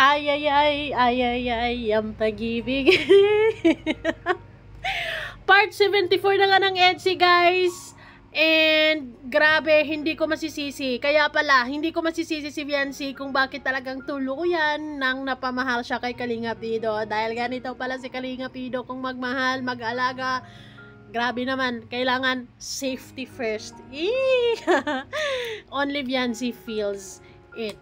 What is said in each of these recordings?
Ay, ay, ay, ay, ay, ay, ang pag-ibig. Part 74 na nga ng EDSI, guys. And, grabe, hindi ko masisisi. Kaya pala, hindi ko masisisi si Viancy kung bakit talagang tuluyan nang napamahal siya kay Kalinga Pido. Dahil ganito pala si Kalinga Pido, kung magmahal, mag-alaga, grabe naman, kailangan safety first. Only Viancy feels it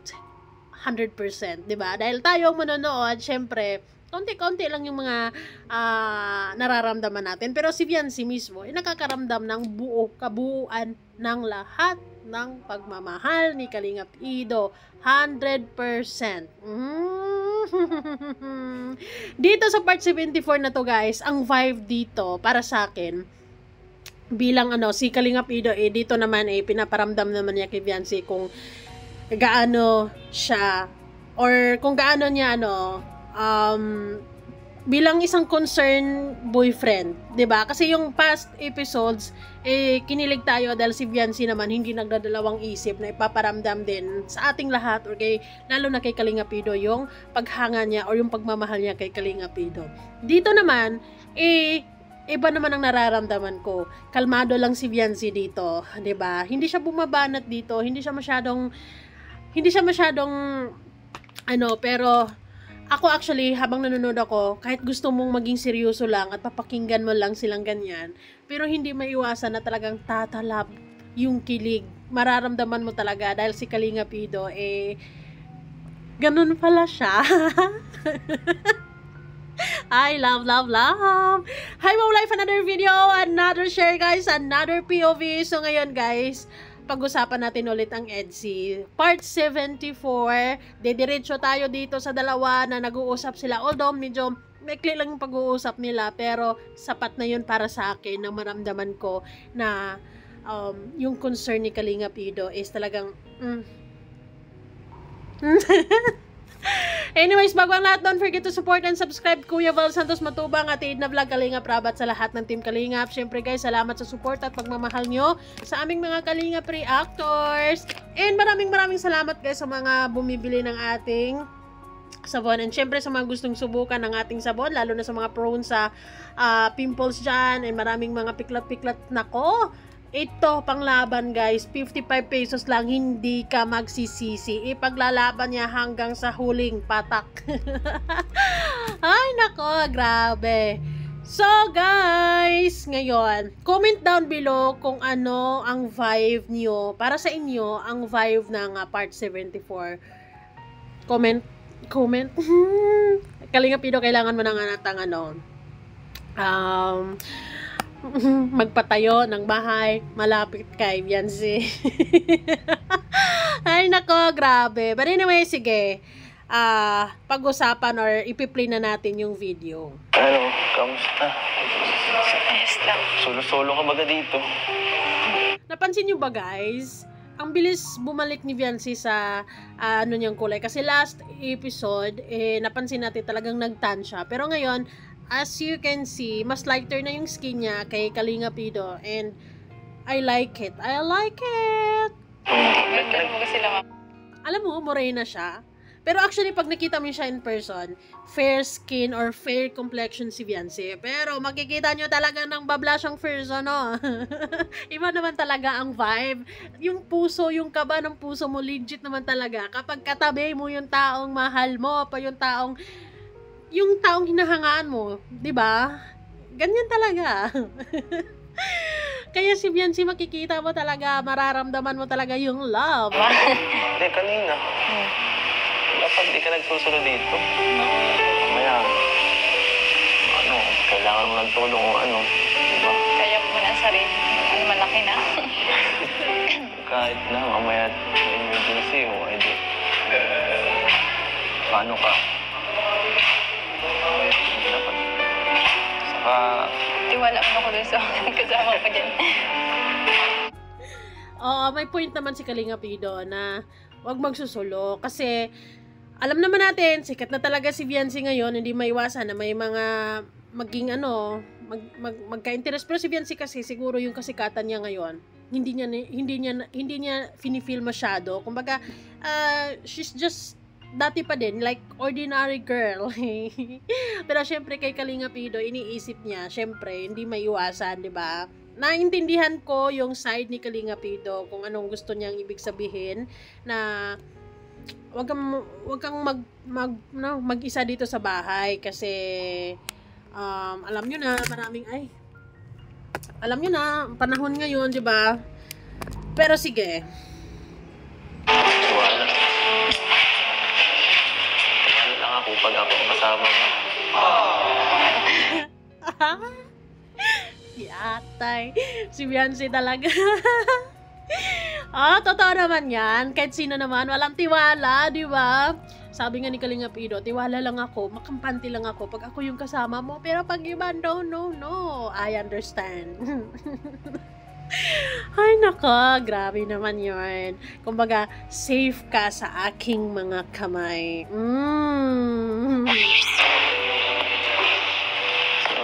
100%, 'di ba? Dahil tayo manonood, syempre, konti-konti lang yung mga nararamdaman natin. Pero si Viancy mismo, nakakaramdam ng kabuuan ng lahat ng pagmamahal ni Kalingap Ido. 100%. Dito sa part 74 na to, guys, ang vibe dito, para sa akin, bilang si Kalingap Ido, dito naman pinaparamdam naman niya kay Viancy kung gaano siya, or kung gaano niya bilang isang concerned boyfriend, 'di ba? Kasi yung past episodes kinilig tayo dahil si Viancy naman hindi nagdadalawang isip na ipaparamdam din sa ating lahat, or lalo na kay Kalinga Pido, yung paghanga niya or yung pagmamahal niya kay Kalinga Pido. Dito naman iba naman ang nararamdaman ko. Kalmado lang si Viancy dito, 'di ba? Hindi siya bumabanat dito, hindi siya masyadong pero ako actually, habang nanonood ako, kahit gusto mong maging seryoso lang at papakinggan mo lang silang ganyan, pero hindi maiwasan na talagang tatalab yung kilig. Mararamdaman mo talaga dahil si Kalinga Pido, ganun pala siya. I love. Hi, Wow Life, another video, another share, guys, another POV. So ngayon, guys, pag-usapan natin ulit ang EDSI. Part 74, dediretso tayo dito sa dalawa na nag-uusap sila. Although medyo maikli lang yung pag-uusap nila, pero sapat na yun para sa akin na maramdaman ko na yung concern ni Kalinga Pido is talagang Anyways, bago ang lahat, don't forget to support and subscribe Kuya Val Santos Matubang at Aid na Vlog, Kalingap Rabat, sa lahat ng Team Kalingap. Siyempre guys, salamat sa support at pagmamahal nyo sa aming mga Kalingap reactors. And maraming salamat guys sa mga bumibili ng ating sabon. And syempre sa mga gustong subukan ng ating sabon, lalo na sa mga prone sa pimples dyan, and maraming mga piklat-piklat. Nako, ito panglaban guys, 55 pesos lang, hindi ka magsisisi. Ipaglalaban niya hanggang sa huling patak. Ay nako, grabe. So guys, ngayon, comment down below kung ano ang vibe niyo, para sa inyo, ang vibe ng part 74. Comment. Kalinga Pido, kailangan mo na nga natang magpatayo ng bahay malapit kay Viancy. Ay nako, grabe. But anyway, sige, pag-usapan or ipi-play na natin yung video. Ano, kamusta? Ayos lang. Solo-solo ka baga dito? Napansin nyo ba guys, ang bilis bumalik ni Viancy sa niyang kulay, kasi last episode napansin natin talagang nag-tan siya, pero ngayon, as you can see, mas lighter na yung skin niya kay Kalinga Pido, and I like it. Ganda mo kasi lang. Alam mo, morena siya. Pero actually, pag nakita mo siya in person, fair skin or fair complexion si Viancy. Pero makikita nyo talaga ng bablash ang first, Iba naman talaga ang vibe. Yung puso, yung kaba ng puso mo, legit naman talaga. Kapag katabi mo yung taong mahal mo, pa yung taong hinahangaan mo, 'di ba? Ganyan talaga. Kaya si Viancy, makikita mo talaga, mararamdaman mo talaga yung love. Hindi, kanina. Dapat di ka nagsusunod dito. Mamaya, kailangan mo ng tulong o diba? Kaya mo na sarili. Malaki na. Kahit na, mamaya may emergency o edi. Paano ka? Dapat. Saka... Tiwala mo ako dun sa kasama ko dyan. May point naman si Kalinga Pido na wag magsusulo. Kasi, alam naman natin, sikat na talaga si Viancy ngayon. Hindi maiwasan na may mga maging magka-interest. Pero si Viancy kasi, siguro yung kasikatan niya ngayon, hindi niya fini-feel masyado. Kumbaga, she's just dati pa din, like, ordinary girl. Pero syempre, kay Kalinga Pido, iniisip niya, syempre, hindi maiwasan, di ba? Naintindihan ko yung side ni Kalinga Pido, kung anong gusto niyang ibig sabihin, na wag kang mag-isa dito sa bahay, kasi, alam nyo na, alam nyo na, panahon ngayon, di ba? Pero sige. Wala. Wala lang ako pag ako kasama mo. Yatay. Si Beyonce talaga. Totoo naman yan. Kahit sino naman, walang tiwala, di ba? Sabi nga ni Kalinga Pido, tiwala lang ako, makampante lang ako pag ako yung kasama mo. Pero pag iba, no. I understand. Ay nako, grabe naman yun. Kumbaga, safe ka sa aking mga kamay. So,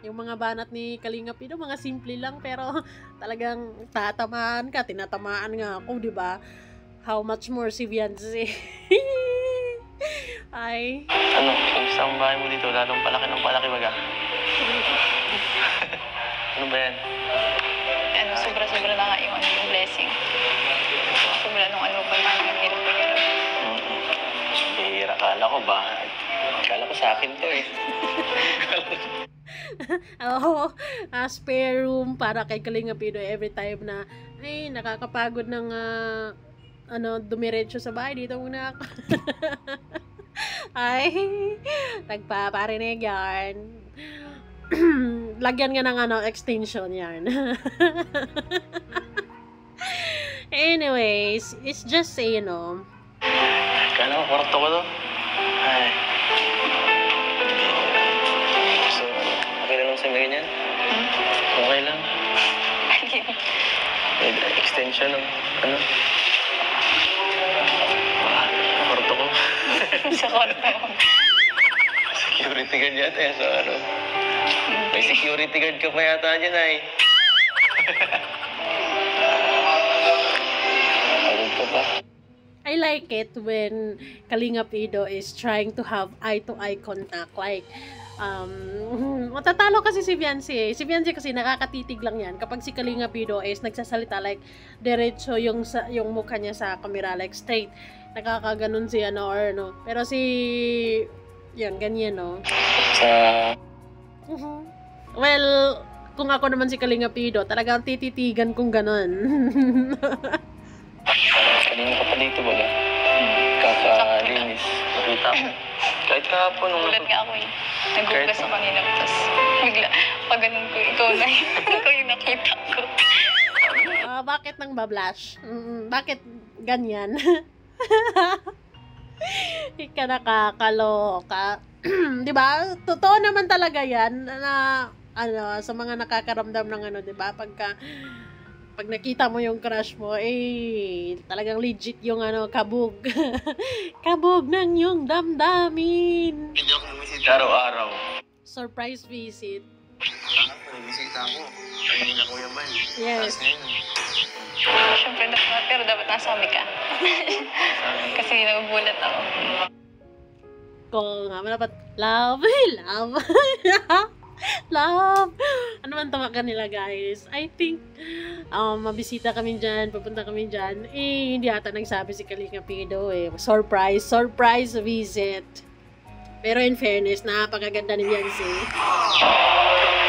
Yung mga banat ni Kalinga Pido, mga simple lang, pero talagang tatamaan ka, tinatamaan nga ako, di ba? How much more si Beyonce? Ay. ano, yung isang bahay mo dito, lalong palaki ng palaki baga. Ano ba yan? Sobra-sobra na nga yung blessing. Sobra nung pa namin hirap. Bihira, kala ko ba? Kala ko sa akin to eh. Oo, spare room para kay Kalinga Pido every time na ay nakakapagod ng dumiretso sa bahay, dito muna ako. Ay, nagpaparinig yan. Lagyan nga ng extension yan. Anyways, it's just Kala ko, kwarto ko to. Ay. So, okay lang sa ganyan? Okay lang. Extension ng kwarto ko. Sa kwarto. Security guard yata yan sa May security guard ka pa yata dyan ay. Pagod ka pa. I like it when Kalinga Pido is trying to have eye-to-eye contact. Like, matatalo kasi si Beyonce. Si Beyonce kasi nakakatitig lang yan. Kapag si Kalinga Pido is nagsasalita, like, diretso yung mukha niya sa camera, like, straight. Nakakaganon si Pero si, yan, ganyan, no? Sa... Well, kung ako naman si Kalinga Pido, talagang tititigan kong ganon. Kanina ka pa dito ba? Kakalinis. Nakita ko. Kahit kahapon. Ulat nga ako eh. Naghugas ako kanina. Tapos bigla, pag ganun ko, ikaw yung nakita ko. Bakit nang bablash? Bakit ganyan? Ika nakakaloka. Diba? Totoo naman talaga yan na sa mga nakakaramdam ng diba? Pag nakita mo yung crush mo, talagang legit yung kabog. Kabog ng yung damdamin. Hindi ako bumisita araw-araw. Surprise visit. Bumisita ako. Kanina Kuya Man. Yes. Siyempre, pero dapat nasabi ka. Kasi nagugulat ako. Kung nga, dapat love. Love. Ano man tawagan nila, guys? I think, mabisita kami dyan, pupunta kami dyan. Hindi ata nagsabi si Kalinga Pido Surprise visit. Pero in fairness, napakaganda ni Beyonce.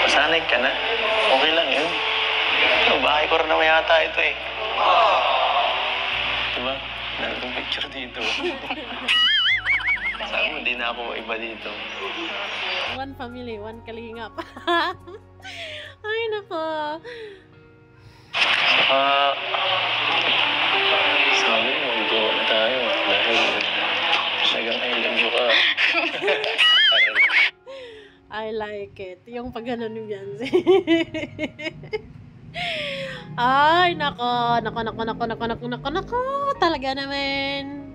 Masanay ka na. Okay lang yun. Bahay ko rin naman yata ito eh. Diba? Nandang picture dito. Sabi mo, di na ako iba dito. One family, one kalingap. Ay, nako. Sabi mo, mag-go na tayo. Dahil sagang I love you ka. I like it. Yung pag-ano ni Beyonce. Ay, nako. Talaga naman.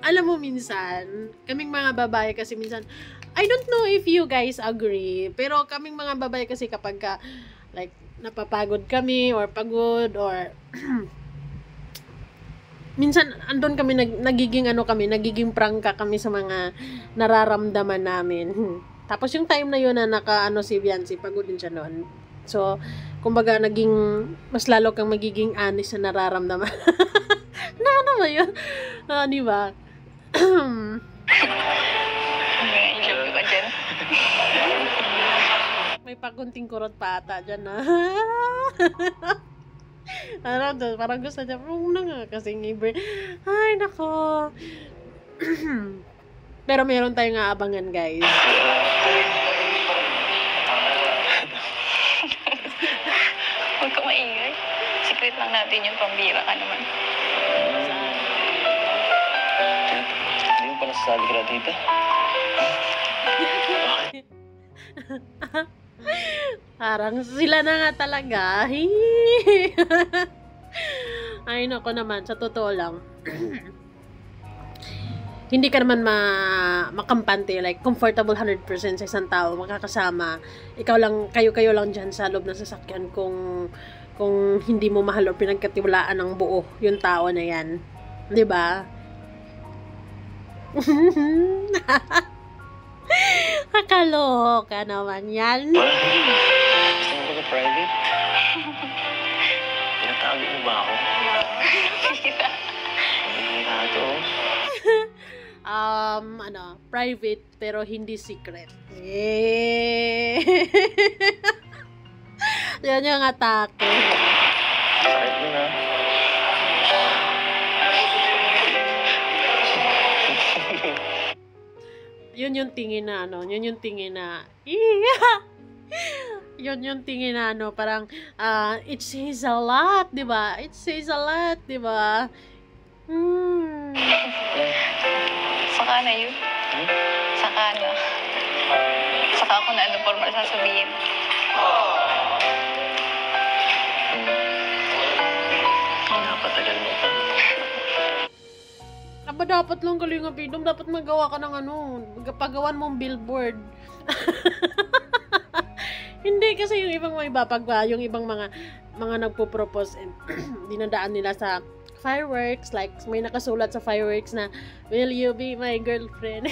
Alam mo minsan, kaming mga babae kasi minsan, I don't know if you guys agree, pero kaming mga babae kasi kapag like, napapagod kami or pagod or minsan andun kami nagiging nagiging prangka kami sa mga nararamdaman namin. Tapos yung time na yun na si Viancy, pagod din siya noon. So, kumbaga naging mas lalo kang magiging honest sa nararamdaman. Ano ba yun? Di ba? I love you ka dyan. May pagunting kurot pa ata dyan na. Parang gusto niya, nga kasing iber. Ay, nako. Pero meron tayong aabangan, guys. Huwag ka maingay. Secret lang natin yung pambira ka naman. Hindi mo pa nasasabi ka na, tita? Parang sila na nga talaga. Ay, nako naman, sa totoo lang. Hindi ka naman makampante, like, comfortable 100% sa isang tao, makakasama. Ikaw lang, kayo lang dyan sa loob ng sasakyan kung hindi mo mahal o pinagkatiwalaan ng buo yung tao na yan. 'Di ba? Kakaloka naman yan. Gusto mo ba ka private? Tinatago mo ba ako? Private pero hindi secret. Yan yung atake. Sakit mo na. Yun yung tingin na yun yung tingin na yun yung tingin na parang it says a lot, 'di ba? It says a lot, 'di ba? Saka na yun. Saka na. Saka ako na formal sasabihin. Napatagal mo pa. Dapat lang Kalinga Pidong, dapat magawa ka ng pagawan mong billboard. Hindi kasi yung ibang yung ibang mga nagpo-propose and dinadaan nila sa fireworks, like may nakasulat sa fireworks na, will you be my girlfriend?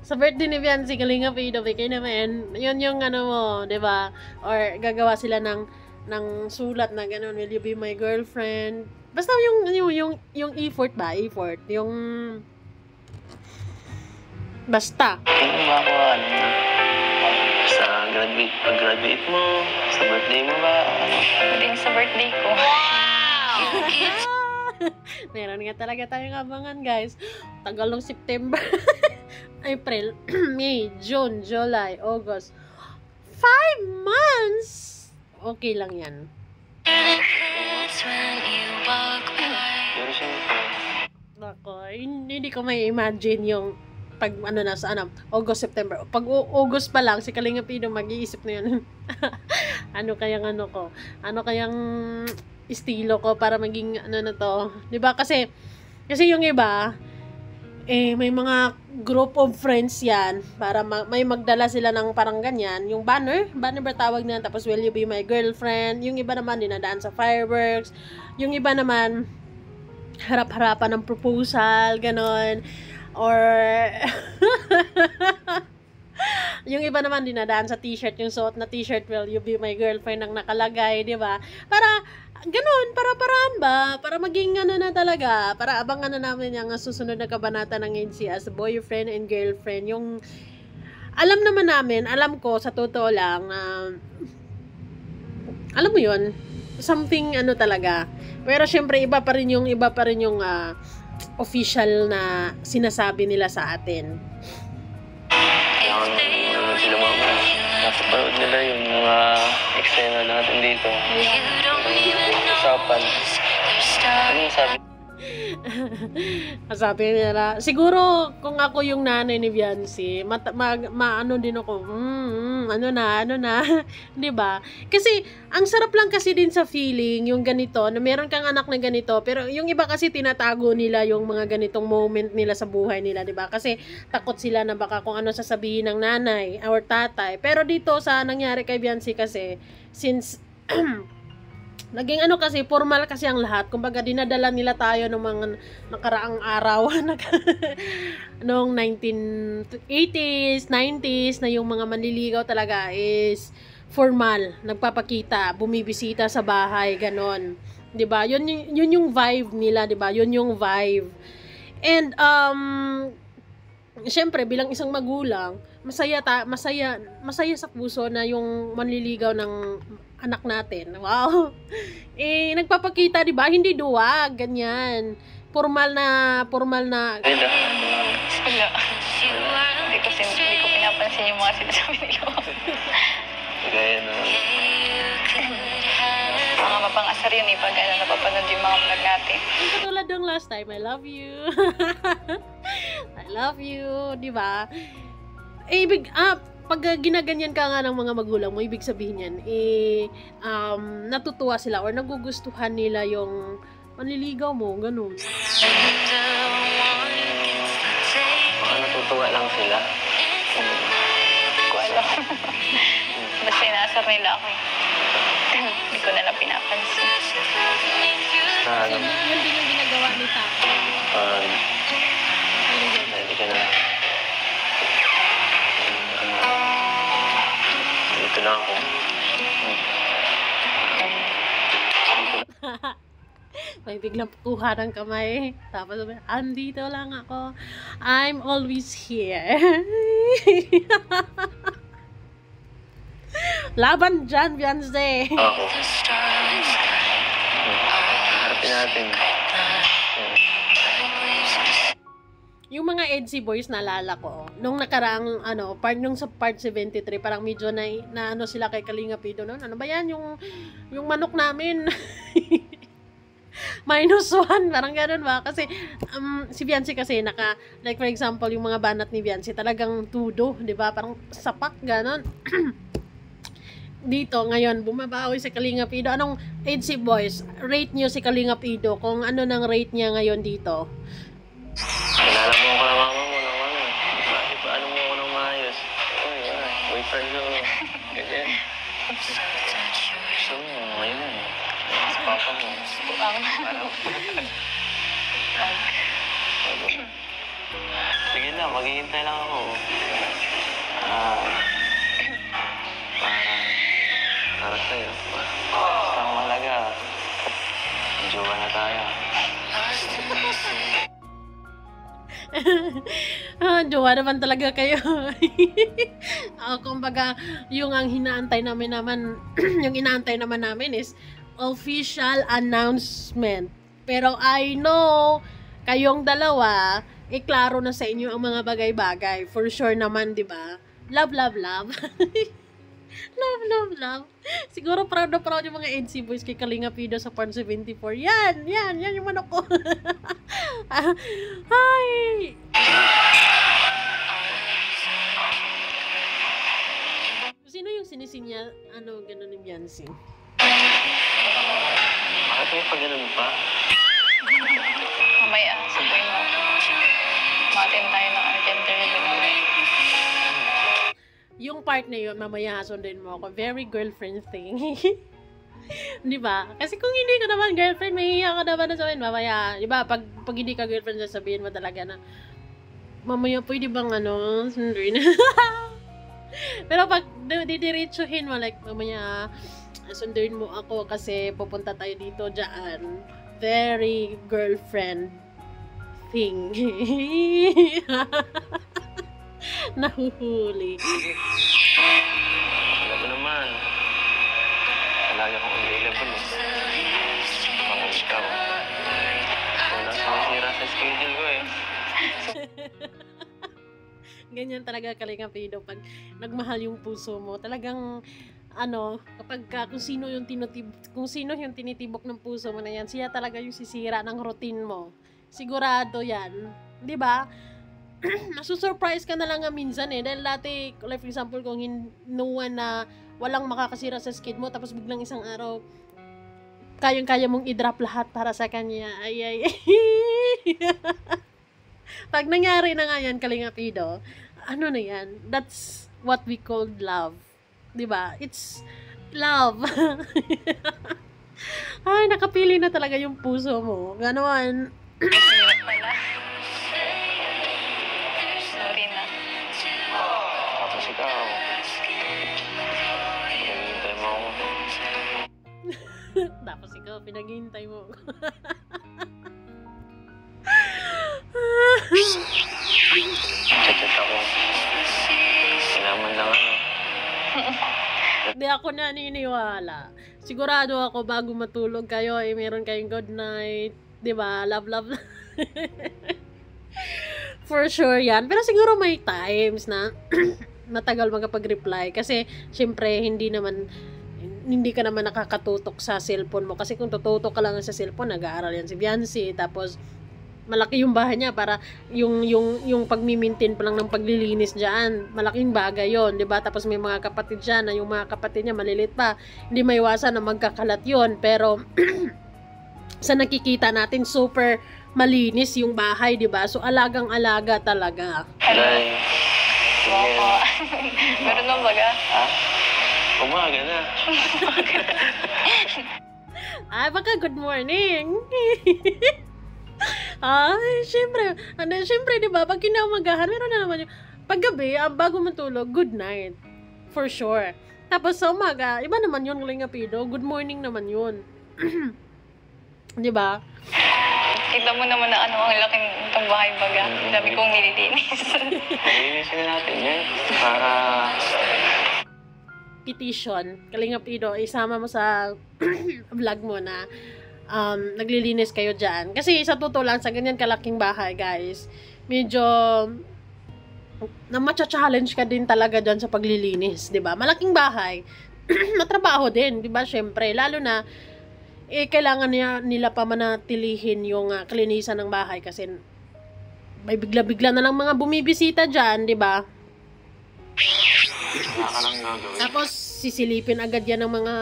Sa birthday ni Viancy, Kalinga Pidong, kaya naman, yun yung mo, 'di ba? Or gagawa sila ng sulat na gano'n, will you be my girlfriend? Basta yung effort ba? Effort. Yung basta. Tingnan mo ako, sa pag-graduate mo, sa birthday mo ba? Hindi sa birthday ko. Meron nga talaga tayong abangan, guys. Tagal ng September. April, May, June, July, August. 5 months! Okay lang yan. Pero siyempre, Nako, hindi ko may imagine yung pag August, September. Pag August pa lang, si Kalinga Pidong mag-iisip na yun. Ano kayang estilo ko para maging na to. 'Di ba? Kasi yung iba, may mga group of friends yan para may magdala sila ng parang ganyan, yung banner ba tawag na, tapos will you be my girlfriend, yung iba naman dinadaan sa fireworks, yung iba naman harap-harapan ng proposal, ganon, or yung iba naman dinadaan sa t-shirt, yung suot na t-shirt, will you be my girlfriend ang nakalagay, di ba? Para ganon, para-paraan ba? Para maging na talaga, para abangan na namin yung susunod na kabanata ng NC as boyfriend and girlfriend. Yung alam ko sa totoo lang, alam mo yun, something talaga. Pero syempre iba pa rin yung official na sinasabi nila sa atin. sila mga napapanood nila yung mga eksena natin dito. Usapan. Ano yung sabi? Sabi nila, siguro kung ako yung nanay ni Viancy, ano din ako, ano na, 'di ba? Kasi ang sarap lang kasi din sa feeling yung ganito, na meron kang anak na ganito, pero yung iba kasi tinatago nila yung mga ganitong moment nila sa buhay nila, 'di ba? Kasi takot sila na baka kung ano sasabihin ng nanay or tatay. Pero dito sa nangyari kay Viancy kasi, since Naging ano kasi, formal kasi ang lahat. Kumbaga, dinadala nila tayo ng mga nakaraang araw. Noong 1980s, 90s, na yung mga manliligaw talaga is formal. Nagpapakita, bumibisita sa bahay, ganon. 'Di ba? Yun yung vibe nila, 'di ba? Yun yung vibe. And, syempre, bilang isang magulang, masaya sa puso na yung manliligaw ng anak natin. Wow. Nagpapakita, 'di ba? Hindi duwag, ganyan. Formal na Ayun na. Wala. Hindi ko pinapansin yung mga sinasabi nila. Gaya na. Mga mapang-asar yun eh, pag napapanood yung mga vlog natin. katulad ng last time, I love you. I love you, 'di ba? Pag ginaganyan ka nga ng mga magulang mo, ibig sabihin yan, natutuwa sila or nagugustuhan nila yung manliligaw mo, ganun. Baka natutuwa lang sila. Hindi ko alam. Basta inaasar nila ako eh. Hindi ko na lang pinapansin. Ano? Yun din yung ginagawa ni Taco. Hindi ka na. Dito na ako. May biglang kuha ng kamay. Tapos sabi, andito lang ako. I'm always here. Laban dyan, Beyonce. Ako. Harapin natin. Yung mga EDSI boys, naalala ko, nung nakaraang, nung sa part 73, parang medyo na ano sila kay Kalinga Pido noon. Ano ba yan? Yung manok namin. -1, parang gano'n ba? Kasi, si Beyonce kasi, like for example, yung mga banat ni Beyonce, talagang tudo, di ba? Parang sapak, gano'n. Dito, ngayon, bumabawi si Kalinga Pido. Anong EDSI boys? Rate nyo si Kalinga Pido, kung ano nang rate niya ngayon dito. Kilala mo ako na mama mo naman eh. Bakit paano mo ako nang maayos? Uy, boyfriend ko. Ganyan. Gusto mo, ngayon. Sa papa mo. Sige lang, maghihintay lang ako. Para sa'yo. Basta ang mahalaga. Jowa na tayo. Jowa naman talaga kayo. Kumbaga, yung ang hinaantay naman, yung inaantay naman namin is official announcement. Pero I know, kayong dalawa, klaro na sa inyo ang mga bagay-bagay. For sure naman, di ba? Love, love, love. Love, love, love. Siguro proud na proud yung mga NC boys kay Kalinga Pido sa part 74. Yan yung manok ko. Hi! Sino yung sinisin niya, gano'n ni Beyonce? Bakit may pag-ganun pa? Mamaya, sabihin mo. Matin tayo ng interview namin. Yung part na yun, mamaya sundin mo ako. Very girlfriend thing. Di ba? Kasi kung hindi ka naman girlfriend, mahihiya ka naman na sabihin, mamaya, di ba? Pag hindi ka girlfriend, sabihin mo talaga na, mamaya pwede bang sundin? Pero pag didiretsuhin mo, like, mamaya, sundin mo ako kasi pupunta tayo dito, dyan. Very girlfriend thing. Nahuhuli. Alam mo naman. Palagi akong available eh. Pang ikaw. Wala sa masira sa schedule ko eh. Ganyan talaga Kalinga Pido pag nagmahal yung puso mo. Talagang kapag kung sino yung tinitibok ng puso mo na yan, siya talaga yung sisira ng routine mo. Sigurado yan. 'Di ba? Masusurprise ka na lang minsan eh. Dahil dati, like for example, kung hinuwan na walang makakasira sa skid mo, tapos biglang isang araw, kayang-kaya mong i-drop lahat para sa kanya. Ay. Pag nangyari na nga yan, Kalinga Pido, na yan? That's what we call love. Diba? It's love. Ay, nakapili na talaga yung puso mo. Ganon. Hirap pala. Sorry na. Tapos ikaw. Hinihintay mo ako. Tapos ikaw, pinaghihintay mo. Chat ako. Kailangan lang ano. Hindi ako naniniwala. Sigurado ako bago matulog kayo, meron kayong good night. Diba? Love, love. For sure yan. Pero siguro may times na matagal magkapag-reply. Kasi, syempre, hindi ka naman nakakatutok sa cellphone mo. Kasi kung tututok ka lang sa cellphone, nag-aaral yan si Biancy. Tapos, malaki yung bahay niya para yung pagmimintin pa lang ng paglilinis diyan, malaking bagay yon, 'di ba? Tapos may mga kapatid diyan na yung mga kapatid niya malilit pa, hindi maiwasan na magkakalat yon, pero sa nakikita natin super malinis yung bahay, 'di ba? So alagang-alaga talaga. Day. Opo. Meron na baga? Ha? Umaga na. Ay, baka good morning. Ay, syempre, di ba, pag kinaumagahan, meron na naman yung, paggabi, bago matulog, good night. For sure. Tapos sa umaga, iba naman yun, Kalingapido, good morning naman yun. Di ba? Kita mo naman na ano, ang laking itong bahay baga. Sabi kong nililinis. Malinisin na natin yan. Para... Petition, Kalingapido, isama mo sa vlog mo na naglilinis kayo dyan. Kasi sa totoo lang, sa ganyan kalaking bahay, guys, medyo na matcha-challenge ka din talaga dyan sa paglilinis, 'di ba? Malaking bahay, matrabaho din, 'di ba? Syempre, lalo na kailangan nila pa manatilihin yung kalinisan ng bahay kasi may bigla-bigla na lang mga bumibisita dyan, 'di ba? Wala ka nang gagawin. Tapos sisilipin agad yan ng mga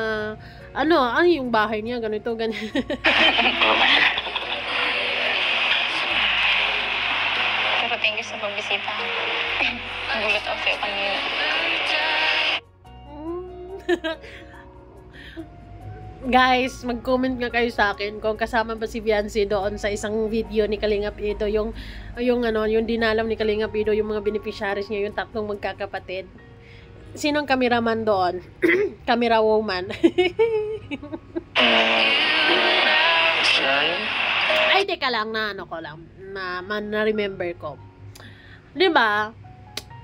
ano yung bahay niya, ganito, ganyan. Pero thank you sa pagbisita. Nagulat ako sa'yo kanina. Guys, mag-comment nga kayo sa akin kung kasama ba si Biancy doon sa isang video ni Kalingap Ido, yung dinalam ni Kalingap Ido, yung mga beneficiaries niya, yung tatlong magkakapatid. Sinong cameraman doon? Camera woman. Ay, teka lang, na-remember ko. Diba?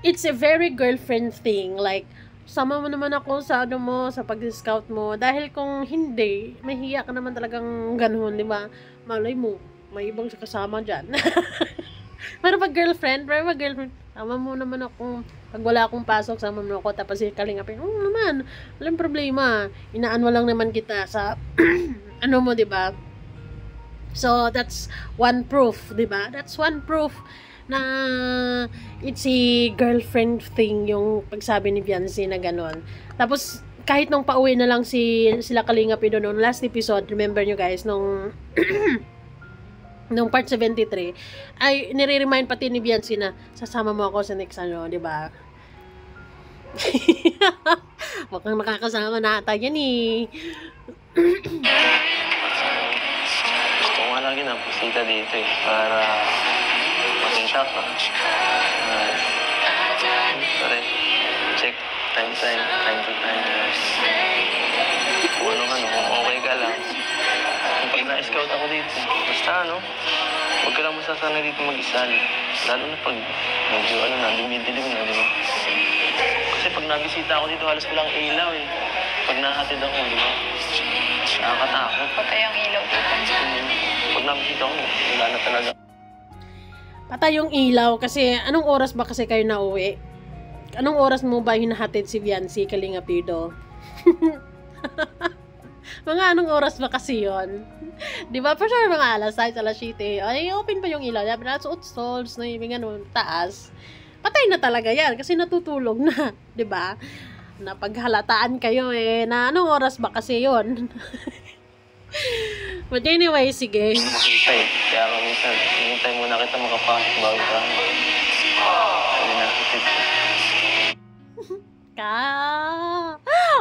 It's a very girlfriend thing. Like, sama mo naman ako sa sa pag-scout mo. Dahil kung hindi, mahiya ka naman talagang ganun, diba? Malay mo, may ibang kasama dyan. Pero pag girlfriend, sama mo naman ako. Pag wala akong pasok, sama mo ako. Tapos Kalingapin, naman, walang problema. Inaano lang naman kita sa, ano mo, diba? So, that's one proof, diba? That's one proof na it's a girlfriend thing, yung pagsabi ni Biancy na gano'n. Tapos, kahit nung pauwi na lang sila Kalingapin noon, last episode, remember nyo guys, nung part 73, ay nire-remind pati ni Biancy na sasama mo ako sa next ano, di ba? Huwag kang nakakasama na ata yan eh. Gusto ko nga lagi na pusita dito eh, para makinta ka. Sorry, check time to time. Kung kung okay ka lang. Pag na-scout ako dito, basta huwag ka lang masasanay dito mag-isa. Lalo na pag medyo dumidilim na, di ba? Kasi pag nabisita ako dito, halos walang ilaw eh. Pag nahatid ako, di ba? Nakakatakot. Patay ang ilaw dito. Pag nabisita ako, wala na talaga. Patay yung ilaw kasi anong oras ba kasi kayo nauwi? Anong oras mo ba hinahatid si Biancy, Kalingapido? Mga anong oras ba kasi yun? Di ba? For sure, mga alas 6, alas 7. Ay, open pa yung ilaw. Nasuot stalls na yung taas. Patay na talaga yan kasi natutulog na. Di ba? Napaghalataan kayo na anong oras ba kasi yun? But anyway, sige. Makita eh. Kaya ako minsan, hinintay muna kita makapasok bago ka. Hindi na.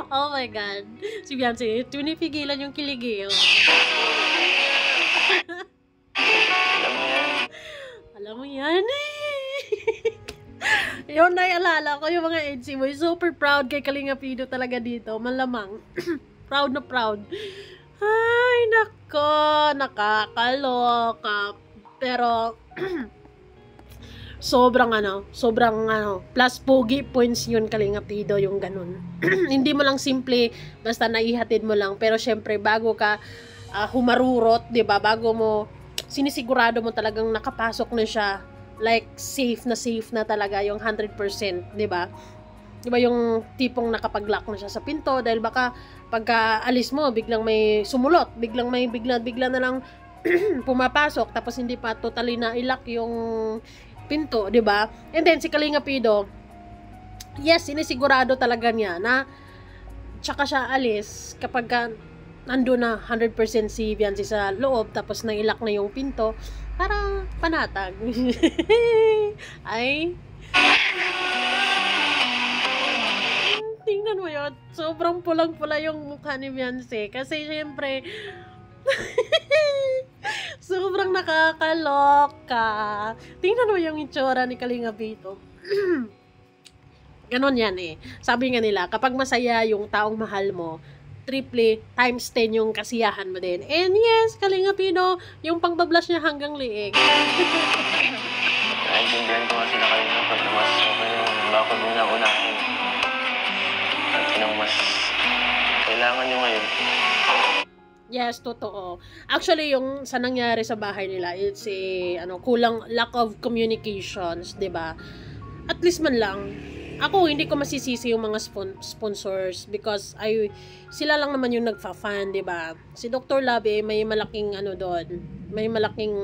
Oh my God. Si Beyonce, tunipigilan yung kilig eh. Alam mo yan. Alam mo yan Yung naialala ko, yung mga Edsi boy, super proud kay Kalinga Pido talaga dito. Malamang. Proud na proud. Ay, nako, nakakaloka. Pero, sobrang plus pogi points yun Kalinga Pido, yung ganun. Hindi mo lang simple, basta naihatid mo lang. Pero syempre, bago ka humarurot, diba, bago mo, sinisigurado mo talagang nakapasok na siya, like, safe na talaga, yung 100%, diba? Diba yung tipong nakapag-lock na siya sa pinto, dahil baka, pagka alis mo, biglang may sumulot, bigla na lang pumapasok, tapos hindi pa totally na ilock yung pinto, diba? And then, si Kalinga Pido, yes, sinisigurado talaga niya na tsaka siya alis kapag nandun na 100% si Beyonce sa loob, tapos nang-ilock na yung pinto, para panatag. Ay, tingnan mo yun, sobrang pulang-pula yung mukha ni Beyonce, kasi syempre, sobrang nakakaloka. Tingnan mo yung itsura ni Kalinga Pido. Ganon yan eh. Sabi nga nila, kapag masaya yung taong mahal mo, triple times 10 yung kasiyahan mo din. And yes, Kalinga Pido, yung pangbablush niya hanggang liig. Naintindihan ko nga sila kayo pag mas okay yung bakod mo na unahin. At yun ang mas kailangan nyo ngayon. Yes, totoo. Actually, yung sa nangyari sa bahay nila, it's kulang lack of communications, 'di ba? At least man lang, ako hindi ko masisisi yung mga sponsors because sila lang naman yung nagfa-fan, 'di ba? Si Dr. Love may malaking doon. May malaking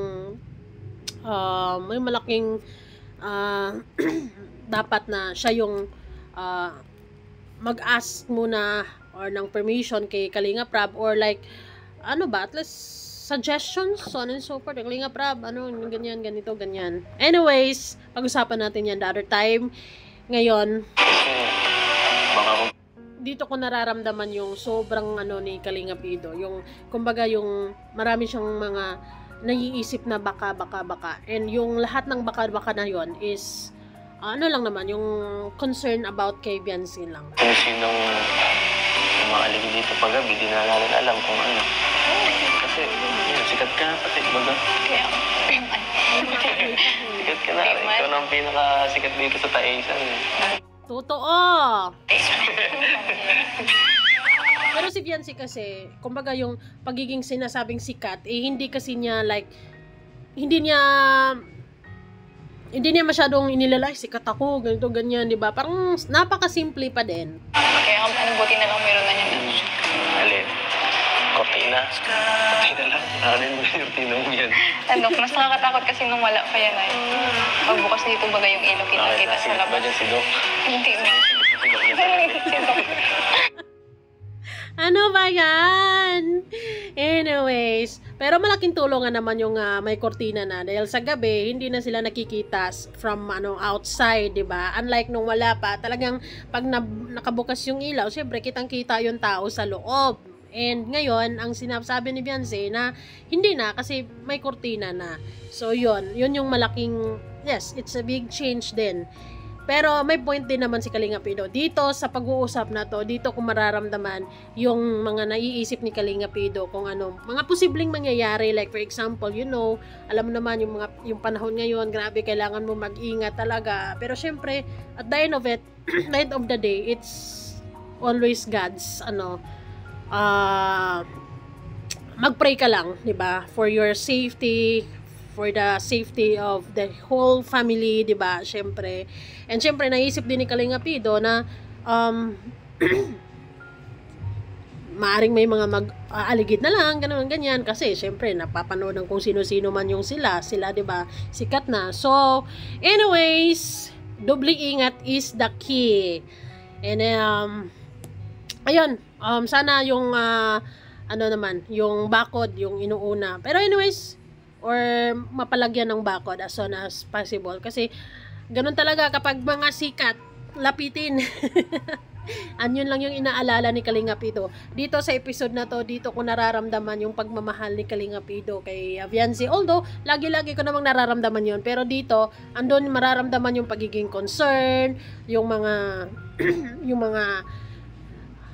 dapat na siya yung mag-ask muna or ng permission kay Kalinga Prab or like at least suggestions, so on and so forth. Kalinga Prab, ganyan, ganito, ganyan. Anyways, pag-usapan natin yan the other time. Ngayon, dito ko nararamdaman yung sobrang ni Kalinga Pido. Yung, kumbaga yung marami siyang mga naiisip na baka. And yung lahat ng baka na yon is, lang naman, yung concern about kay Beyonce lang. Kung sinong umaalig dito paggabi, di na natin alam kung ano. Kasi, sikat ka na pati, baga. Kaya, sikat ka na. Ikaw na ang pinakasikat dito sa Taesan. Totoo! Pero si Beyonce kasi, kumbaga yung pagiging sinasabing sikat, hindi kasi niya hindi niya masyadong inilalay, sikat ako, ganito, ganyan, di ba? Parang napaka-simple pa din. kaya buti na lang meron na niya. Alin? Cortina? Cortina lang. Alin mo yung cortina mo yan? Mas nakakatakot kasi nung wala pa yan ay. Pagbukas dito baga yung ilaw kita sa labas. Ba dyan si Doc? Hindi ba? Ano ba yan? Anyways, pero malaking tulungan naman yung may kortina na dahil sa gabi hindi na sila nakikita from outside, 'di ba? Unlike nung wala pa, talagang pag nakabukas yung ilaw, syempre kitang-kita yung tao sa loob. And ngayon, ang sinasabi ni Beyonce na hindi na kasi may kortina na. So yun yung malaking, yes, it's a big change din. Pero may point din naman si Kalinga Pido. Dito sa pag-uusap na to, dito ko mararamdaman yung mga naiisip ni Kalinga Pido kung mga posibleng mangyayari. Like for example, alam mo naman yung panahon ngayon, grabe, kailangan mo mag-ingat talaga. Pero syempre, at the end of the day, it's always God's, mag-pray ka lang, 'di ba? For your safety, for the safety of the whole family, 'di ba? Syempre. And syempre naisip din ni Kalinga Pido na maaring may mga mag-aaligid na lang, ganun ganyan kasi syempre napapanood ng kung sino-sino man yung sila, 'di ba? Sikat na. So, anyways, doble ingat is the key. And ayun, sana yung yung bakod, yung inuuna. Pero anyways, or mapalagyan ng bakod as soon as possible. Kasi, ganun talaga kapag mga sikat, lapitin. Yun lang yung inaalala ni Kalinga Pido. Dito sa episode na to, dito ko nararamdaman yung pagmamahal ni Kalinga Pido kay Viancy. Although, lagi-lagi ko namang nararamdaman yun. Pero dito, andun mararamdaman yung pagiging concern, yung mga,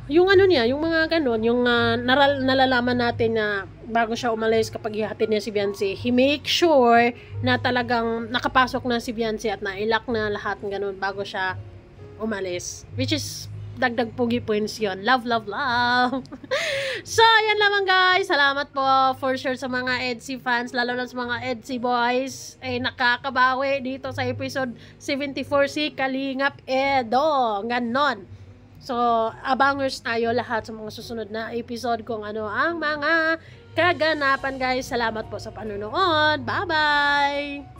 yung ano niya, yung mga ganun, yung nalalaman natin na bago siya umalis kapag ihatid niya si Viancy, he make sure na talagang nakapasok na si Viancy at nailak na lahat ng ganun bago siya umalis. Which is, dagdag pugi points yun. Love, love, love. So, yan naman guys. Salamat po for sure sa mga EDSI fans, lalo na sa mga EDSI boys. Nakakabawi dito sa episode 74 si Kalingap Edo. Ganon. So, abangers tayo lahat sa mga susunod na episode kung ano ang mga kaganapan guys. Salamat po sa panonood. Bye-bye!